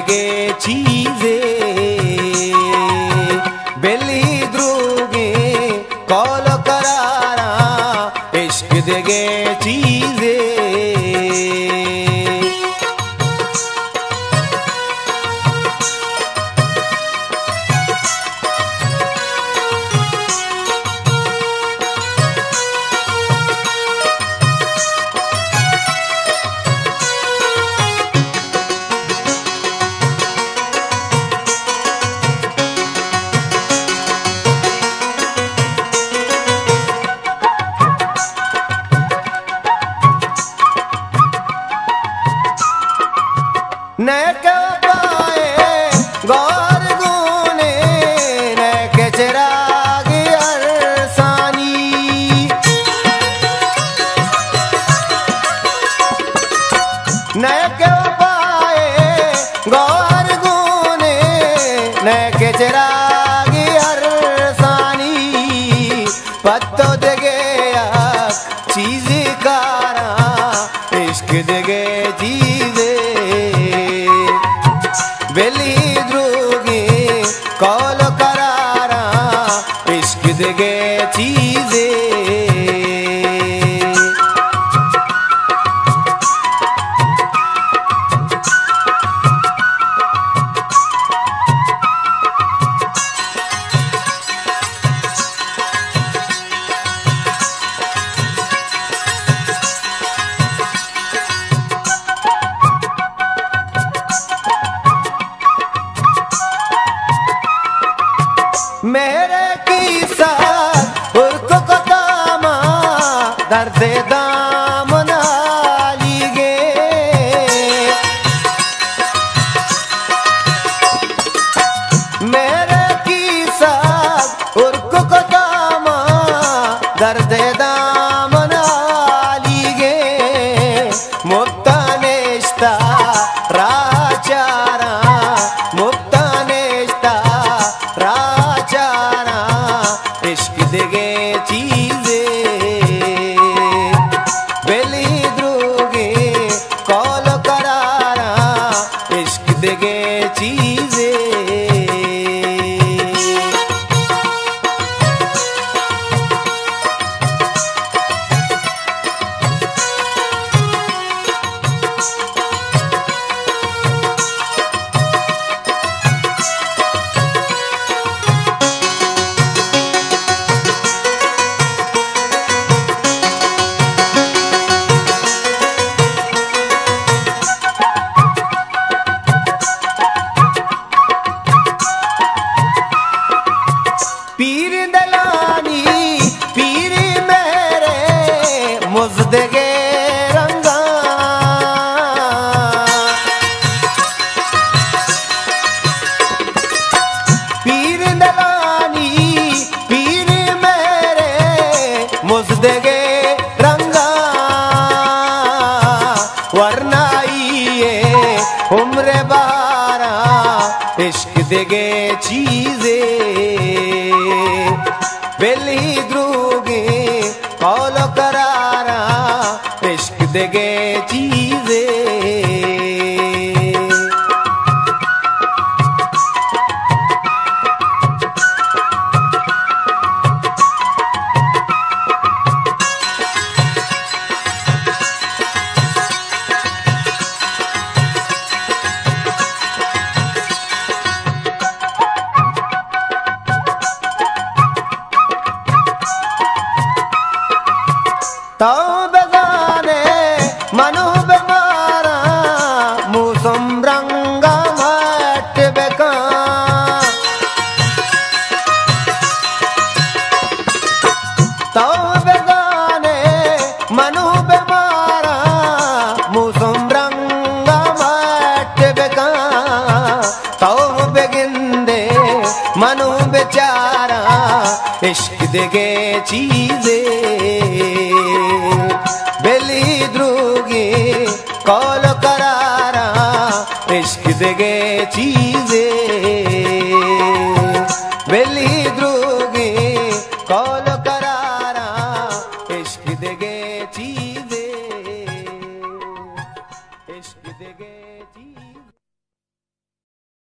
देगे चीजे बेली द्रूगे कौल करारा इश्क देगे चीजे न पाए गौर गुने न के चिराग अरसानी न पाए गौर गुने न के चिराग अरसानी पत्तो दगे चीज कारा इश्क दगे चीज़े बेली द्रूगी कौल करारा इश्क देगे चीजे मेरे की साथ उर्को को दामा दर्द दाम नाली गे मेरे की साथ उर्को को दामा दर्द दाम नाली गे मुक्ता नेश्ता राचारा मुक्ता नेश्ता इश्क देगे चीजे बेली द्रूगे कौल करारा इश्क देगे चीजे पीर दलानी पीर मेरे मुज़दगे रंगा पीर दलानी पीर मेरे मुज़दगे रंगा वरनाइए उम्र बारा इश्क देगे चीजे बेली द्रूगे कौल करारा इश्क देगे चीजे तो बेगाने मनु बेमारा मूसम रंगा मट बेका तो बेगाने मनु बेमारा मूसम रंगा मट बेका तो बेगिंदे मनु बेचारा इश्क देगे चीजे बेली द्रूगी कौल करारा इश्क देगे चीजे बेली द्रूगी कौल करारा इश्क देगे चीजे।